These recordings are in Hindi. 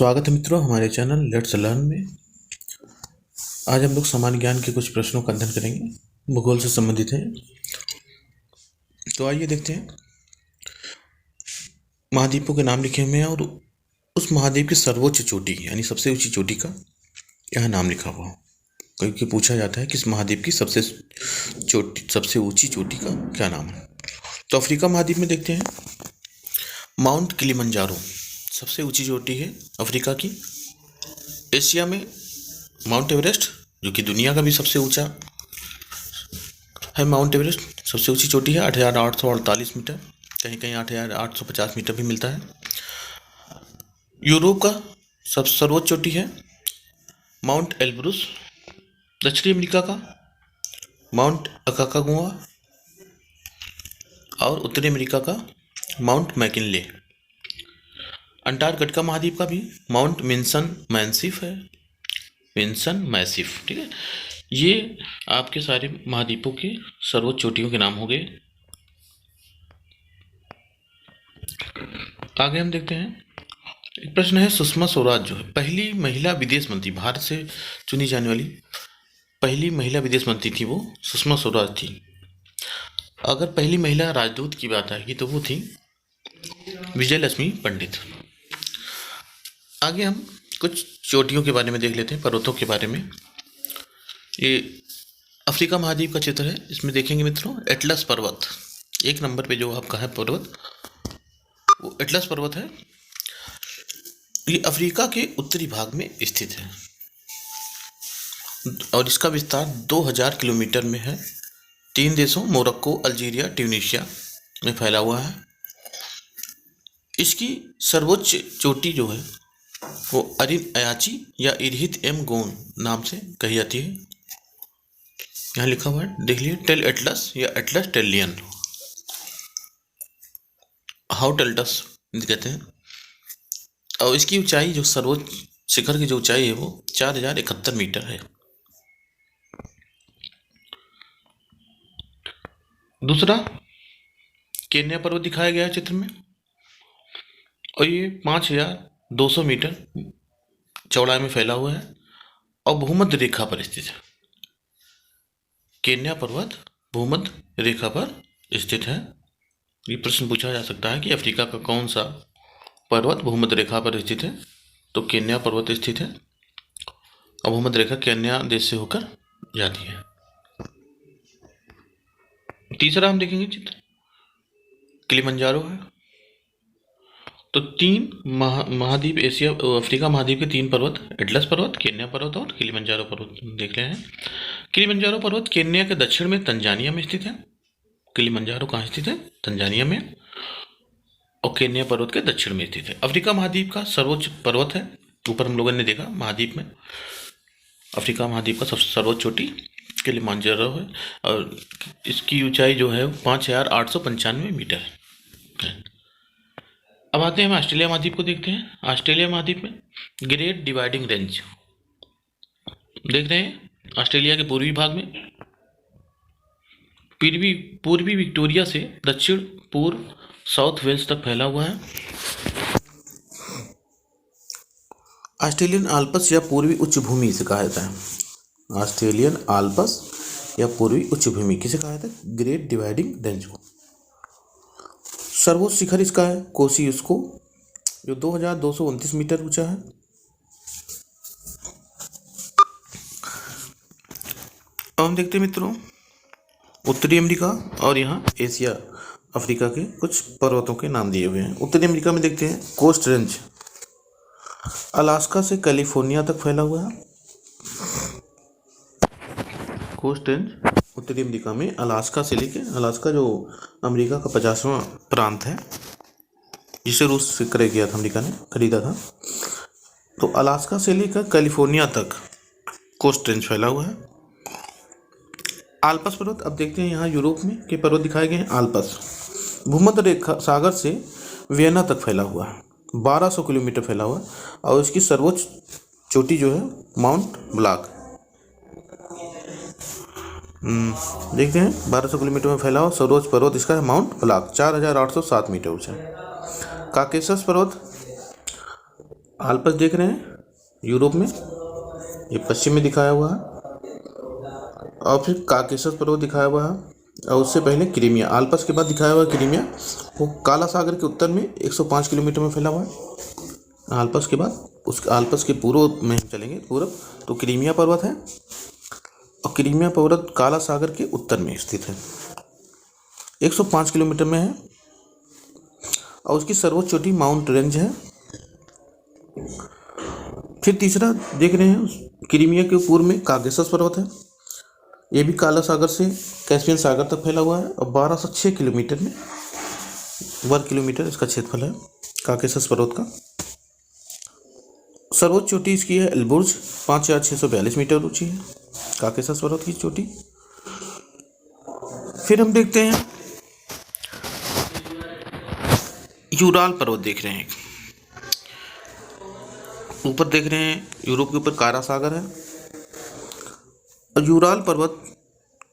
स्वागत है मित्रों हमारे चैनल लेट्स लर्न में। आज हम लोग सामान्य ज्ञान के कुछ प्रश्नों का अध्ययन करेंगे, भूगोल से संबंधित है। तो आइए देखते हैं। महाद्वीपों के नाम लिखे हुए हैं और उस महाद्वीप की सर्वोच्च चोटी यानी सबसे ऊंची चोटी का यहाँ नाम लिखा हुआ हो। क्योंकि पूछा जाता है कि इस महाद्वीप की सबसे ऊंची चोटी का क्या नाम है। तो अफ्रीका महाद्वीप में देखते हैं, माउंट किलिमंजारो सबसे ऊंची चोटी है अफ्रीका की। एशिया में माउंट एवरेस्ट, जो कि दुनिया का भी सबसे ऊंचा है, माउंट एवरेस्ट सबसे ऊंची चोटी है 8,848 मीटर, कहीं कहीं 8,850 मीटर भी मिलता है। यूरोप का सर्वोच्च चोटी है माउंट एल्ब्रुस। दक्षिणी अमेरिका का माउंट अकाकागुआ और उत्तरी अमेरिका का माउंट मैकिनले। अंटार्कटिका महाद्वीप का भी माउंट विंसन मैसिफ है, विंसन मैसिफ। ठीक है, ये आपके सारे महाद्वीपों के सर्वोच्च चोटियों के नाम हो गए। आगे हम देखते हैं, एक प्रश्न है, सुषमा स्वराज जो है पहली महिला विदेश मंत्री, भारत से चुनी जाने वाली पहली महिला विदेश मंत्री थी, वो सुषमा स्वराज थी। अगर पहली महिला राजदूत की बात आएगी तो वो थी विजयलक्ष्मी पंडित। आगे हम कुछ चोटियों के बारे में देख लेते हैं, पर्वतों के बारे में। ये अफ्रीका महाद्वीप का चित्र है, इसमें देखेंगे मित्रों एटलस पर्वत एक नंबर पे जो आपका है पर्वत, वो एटलस पर्वत है। ये अफ्रीका के उत्तरी भाग में स्थित है और इसका विस्तार 2000 किलोमीटर में है। 3 देशों मोरक्को, अल्जीरिया, ट्यूनीशिया में फैला हुआ है। इसकी सर्वोच्च चोटी जो है वो अरिन अयाची या इरहित एम गोन नाम से कही जाती है। यहाँ लिखा हुआ है, देख लीजिए, टेल एटलस या एटलस टेलियन, हाउ टेल्टस कहते हैं। और इसकी ऊंचाई जो सर्वोच्च शिखर की जो ऊंचाई है वो 4071 मीटर है। दूसरा केन्या पर्वत दिखाया गया है चित्र में, और ये 5200 मीटर चौड़ाई में फैला हुआ है और भूमध्य रेखा पर स्थित है। केन्या पर्वत भूमध्य रेखा पर स्थित है। ये प्रश्न पूछा जा सकता है कि अफ्रीका का कौन सा पर्वत भूमध्य रेखा पर स्थित है, तो केन्या पर्वत स्थित है और भूमध्य रेखा केन्या देश से होकर जाती है। तीसरा हम देखेंगे चित्र, किलिमंजारो है। तो 3 महाद्वीप एशिया अफ्रीका महाद्वीप के 3 पर्वत, एटलस पर्वत, केन्या पर्वत और किलिमंजारो पर्वत देख रहे हैं। किलिमंजारो पर्वत केन्या के दक्षिण में तंजानिया में स्थित है। किलिमंजारो कहाँ स्थित है? तंजानिया में, और केन्या पर्वत के दक्षिण में स्थित है। अफ्रीका महाद्वीप का सर्वोच्च पर्वत है, ऊपर हम लोगों ने देखा महाद्वीप में अफ्रीका महाद्वीप का सबसे सर्वोच्च चोटी किलिमंजारो है और इसकी ऊंचाई जो है 5895 मीटर है। अब आते हैं, हम ऑस्ट्रेलिया महाद्वीप को देखते हैं। ऑस्ट्रेलिया महाद्वीप में ग्रेट डिवाइडिंग रेंज देख रहे हैं, ऑस्ट्रेलिया के पूर्वी भाग में पूर्वी विक्टोरिया से दक्षिण पूर्व साउथ वेल्स तक फैला हुआ है। ऑस्ट्रेलियन आल्प्स या पूर्वी उच्च भूमि इसे कहा जाता है। ऑस्ट्रेलियन आल्प्स या पूर्वी उच्च भूमि किसे कहा जाता है? ग्रेट डिवाइडिंग रेंज को। सर्वोच्च शिखर इसका है कोसियुस्को, जो 2229 मीटर ऊंचा है। अब हम देखते हैं मित्रों उत्तरी अमेरिका और यहाँ एशिया अफ्रीका के कुछ पर्वतों के नाम दिए हुए हैं। उत्तरी अमेरिका में देखते हैं कोस्ट रेंज अलास्का से कैलिफोर्निया तक फैला हुआ है। कोस्ट रेंज उत्तरी अमेरिका में अलास्का से लेके, अलास्का जो अमेरिका का 50वां प्रांत है जिसे रूस से क्रय किया था, अमेरिका ने खरीदा था, तो अलास्का से लेकर कैलिफोर्निया तक कोस्ट रेंज फैला हुआ है। आल्प्स पर्वत, अब देखते हैं यहाँ यूरोप में के पर्वत दिखाए गए हैं। आल्प्स भूमध्य रेखा सागर से वियना तक फैला हुआ है, 1200 किलोमीटर फैला हुआ है और इसकी सर्वोच्च चोटी जो है माउंट ब्लाक देखते हैं 1200 किलोमीटर में फैला हुआ सर्वोच्च पर्वत इसका है माउंट ब्लाक, 4807 मीटर ऊंचा है। काकेशस पर्वत आल्प्स देख रहे हैं यूरोप में, ये पश्चिम में दिखाया हुआ है, और फिर काकेशस पर्वत दिखाया हुआ है, और उससे पहले क्रीमिया। आल्प्स के बाद दिखाया हुआ है क्रीमिया, वो काला सागर के उत्तर में 105 किलोमीटर में फैला हुआ है। आल्प्स के बाद उस आल्प्स के पूर्व में हम चलेंगे, पूर्व तो क्रीमिया पर्वत है, और क्रीमिया पर्वत काला सागर के उत्तर में स्थित है, 105 किलोमीटर में है, और उसकी सर्वोच्च चोटी माउंट रेंज है। फिर तीसरा देख रहे हैं, क्रीमिया के पूर्व में काकेशस पर्वत है, ये भी काला सागर से कैस्पियन सागर तक फैला हुआ है, और 1206 किलोमीटर में वर्ग किलोमीटर इसका क्षेत्रफल है काकेशस पर्वत का। सर्वोच्च चोटी इसकी है एल्बुर्ज, 5642 मीटर ऊंची है काकेशस पर्वत की चोटी। फिर हम देखते हैं यूराल पर्वत देख रहे हैं, ऊपर देख रहे हैं यूरोप के ऊपर काला सागर है, और यूराल पर्वत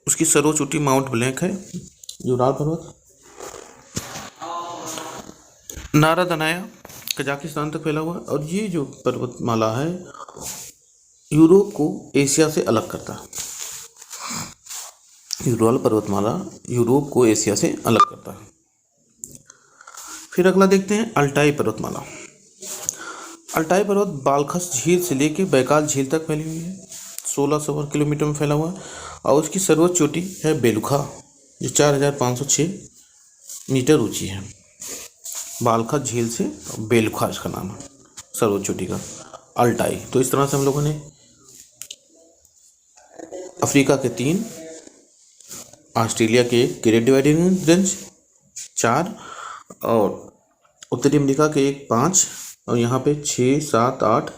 उसकी सर्वोच्च चोटी माउंट ब्लैंक है। यूराल पर्वत नारा दनाया कजाकिस्तान तक फैला हुआ है, और ये जो पर्वतमाला है यूरोप को एशिया से अलग करता है। यूराल पर्वतमाला यूरोप को एशिया से अलग करता है। फिर अगला देखते हैं अल्टाई पर्वतमाला। अल्टाई पर्वत बालखस झील से लेकर बैकाल झील तक फैली हुई है, 1600 वर्ग किलोमीटर में फैला हुआ है, और उसकी सर्वोच्च चोटी है बेलुखा, जो 4506 मीटर ऊंची है। बालखस झील से बेलुखा इसका नाम है सर्वोच्च चोटी का, अल्टाई। तो इस तरह से हम लोगों ने अफ्रीका के 3, ऑस्ट्रेलिया के 1 ग्रेट डिवाइडिंग रेंज 4, और उत्तरी अमेरिका के 1 5, और यहाँ पे 6 7 8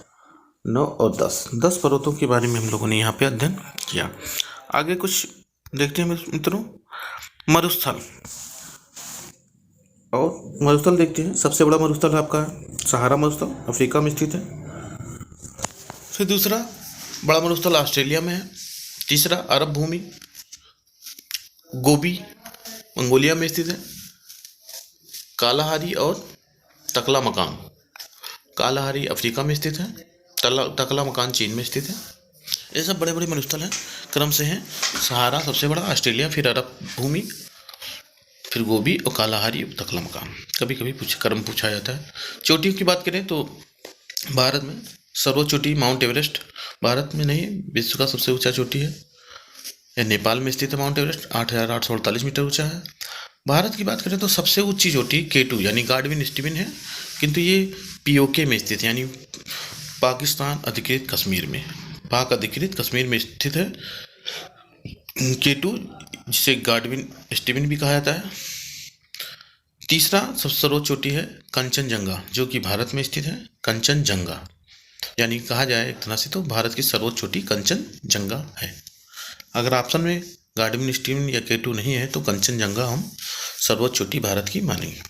9 और 10 पर्वतों के बारे में हम लोगों ने यहाँ पे अध्ययन किया। आगे कुछ देखते हैं मित्रों, मरुस्थल। और मरुस्थल देखते हैं, सबसे बड़ा मरुस्थल है आपका सहारा मरुस्थल, अफ्रीका में स्थित है। फिर दूसरा बड़ा मरुस्थल ऑस्ट्रेलिया में है। तीसरा अरब भूमि गोबी मंगोलिया में स्थित है। कालाहारी और तकला मकान, कालाहारी अफ्रीका में स्थित है, तकला मकान चीन में स्थित है। ये सब बड़े बड़े मरुस्थल हैं, क्रम से हैं। सहारा सबसे बड़ा, ऑस्ट्रेलिया, फिर अरब भूमि, फिर गोबी और कालाहारी और तकला मकान। कभी कभी क्रम पूछा जाता है। चोटियों की बात करें तो भारत में सर्वोच्च चोटी माउंट एवरेस्ट, भारत में नहीं विश्व का सबसे ऊंचा चोटी है। यह नेपाल में स्थित है। माउंट एवरेस्ट 8848 मीटर ऊंचा है। भारत की बात करें तो सबसे ऊंची चोटी K2 यानी गाडविन स्टीवन है, किंतु ये POK में स्थित है, यानी पाकिस्तान अधिकृत कश्मीर में, पाक अधिकृत कश्मीर में स्थित है K2, जिसे गाडविन स्टीवन भी कहा जाता है। तीसरा सबसे सर्वोच्च चोटी है कंचनजंगा, जो कि भारत में स्थित है। कंचनजंगा यानी कहा जाए एक तरह से तो भारत की सर्वोच्च चोटी कंचनजंगा है। अगर ऑप्शन में गाडविन स्टीवन या K2 नहीं है तो कंचनजंगा हम सर्वोच्च चोटी भारत की मानेंगे।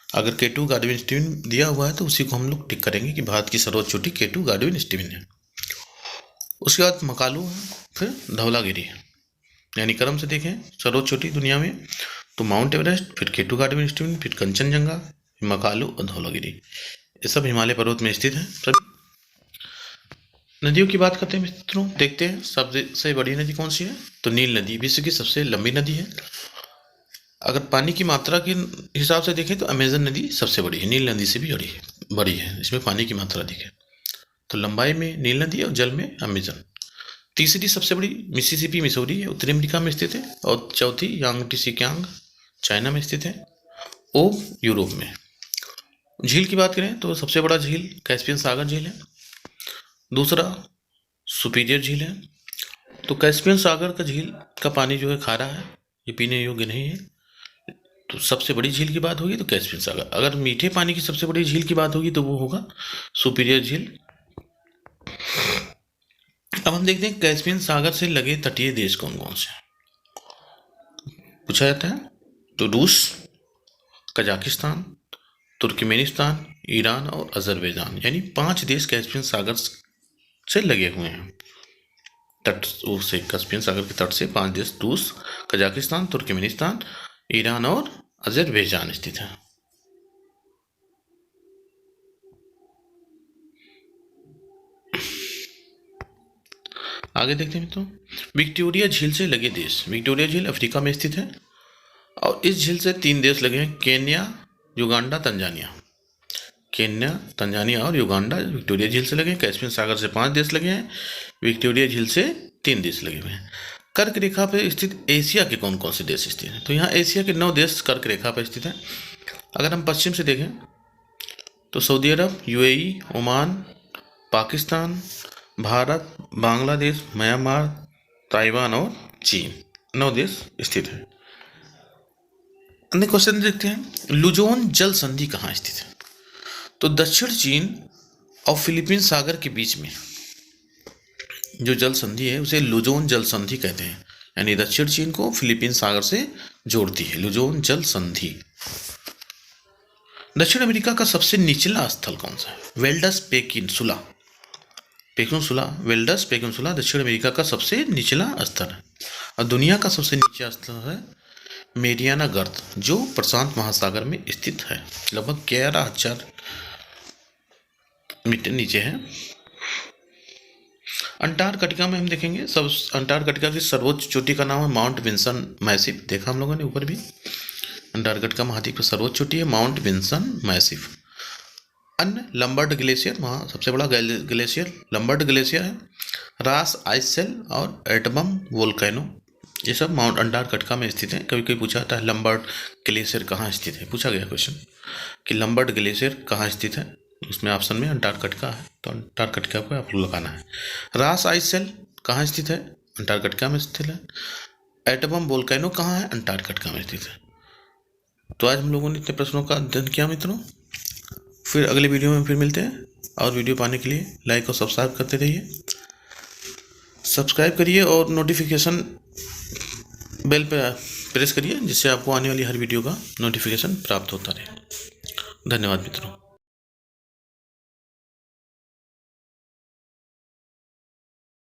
अगर K2 गाडविन स्टीवन दिया हुआ है तो उसी को हम लोग टिक करेंगे कि भारत की सर्वोच्च चोटी K2 गाडविन स्टीवन है। उसके बाद मकालू है, फिर धौलागिरी है। यानी क्रम से देखें सर्वोच्च चोटी दुनिया में तो माउंट एवरेस्ट, फिर K2 गाडविन स्टीवन, फिर कंचनजंगा, मकालू और धौलागिरी, ये सब हिमालय पर्वत में स्थित है। सभी नदियों की बात करते हैं मित्रों, देखते हैं सबसे बड़ी नदी कौन सी है, तो नील नदी विश्व की सबसे लंबी नदी है। अगर पानी की मात्रा के हिसाब से देखें तो अमेजन नदी सबसे बड़ी है, नील नदी से भी बड़ी है, इसमें पानी की मात्रा दिखे तो लंबाई में नील नदी और जल में अमेजन। तीसरी सबसे बड़ी मिसिसिपी मिसौरी है, उत्तरी अमेरिका में स्थित है, और चौथी यांगटीसिकियांग चाइना में स्थित है, ओब यूरोप में। झील की बात करें तो सबसे बड़ा झील कैस्पियन सागर झील है, दूसरा सुपीरियर झील है। तो कैस्पियन सागर का झील का पानी जो है खारा है, ये पीने योग्य नहीं है। तो सबसे बड़ी झील की बात होगी तो कैस्पियन सागर। अगर मीठे पानी की सबसे बड़ी झील की बात होगी तो वो होगा सुपीरियर झील। अब हम देखते हैं कैस्पियन सागर से लगे तटीय देश कौन कौन से पूछा जाता है, तो रूस, कजाकिस्तान, तुर्कमेनिस्तान, ईरान और अजरबैजान, यानी 5 देश कैस्पियन सागर से लगे हुए हैं। तट से कैस्पियन सागर के तट से 5 देश रूस, कजाकिस्तान, तुर्कमेनिस्तान, ईरान और अजरबैजान स्थित है। आगे देखते हैं मित्रों, विक्टोरिया झील से लगे देश। विक्टोरिया झील अफ्रीका में स्थित है और इस झील से 3 देश लगे हैं, Kenya, Uganda, Tanzania. Kenya, Tanzania और युगांडा विक्टोरिया झील से लगे हैं। कैस्पियन सागर से 5 देश लगे हैं, विक्टोरिया झील से 3 देश लगे हुए हैं। कर्क रेखा पर स्थित एशिया के कौन कौन से देश स्थित हैं? तो यहाँ एशिया के 9 देश कर्क रेखा पर स्थित हैं। अगर हम पश्चिम से देखें तो Saudi Arab, UAE, Oman, Pakistan, Bharat, Bangladesh, Myanmar, Taiwan और चीन, 9 देश स्थित हैं। अन्य क्वेश्चन देखते हैं, लुजोन जल संधि कहाँ स्थित है? तो दक्षिण चीन और फिलीपीन सागर के बीच में जो जल संधि है उसे लुजोन जल संधि कहते हैं, यानी दक्षिण चीन को फिलीपीन सागर से जोड़ती है, लुजोन जल संधि। दक्षिण अमेरिका का सबसे निचला स्थल कौन सा है? वेल्डस पेनिनसुला, वेल्डस पेनिनसुला दक्षिण अमेरिका का सबसे निचला स्थल है। और दुनिया का सबसे निचला स्थल है मेरियाना गर्त, जो प्रशांत महासागर में स्थित है, लगभग 11,000 मीटर नीचे है। अंटार्कटिका में हम देखेंगे, सब अंटार्कटिका की सर्वोच्च चोटी का नाम है माउंट विंसन मैसिव, देखा हम लोगों ने ऊपर भी। अंटार्कटिका महाद्वीप की सर्वोच्च चोटी है माउंट विंसन मैसिव। अन्य लंबर्ट ग्लेशियर, वहाँ सबसे बड़ा ग्लेशियर लंबर्ट ग्लेशियर है। रास आइससेल और एटबम वोल्केनो, ये सब माउंट अंटार्कटिका में स्थित हैं। कभी कभी पूछा जाता है लंबर्ट ग्लेशियर कहाँ स्थित है, पूछा गया क्वेश्चन कि लंबर्ट ग्लेशियर कहाँ स्थित है, उसमें ऑप्शन में अंटार्कटिका है, तो अंटार्कटिका को आपको लगाना है। रास आइससेल कहाँ स्थित है? अंटार्कटिका में स्थित है। एटबम वोल्केनो कहाँ है? अंटार्कटिका में स्थित है। तो आज हम लोगों ने इतने प्रश्नों का अध्ययन किया मित्रों। फिर अगले वीडियो में फिर मिलते हैं, और वीडियो पाने के लिए लाइक और सब्सक्राइब करते रहिए। सब्सक्राइब करिए और नोटिफिकेशन बेल पे प्रेस करिए, जिससे आपको आने वाली हर वीडियो का नोटिफिकेशन प्राप्त होता रहे। धन्यवाद मित्रों।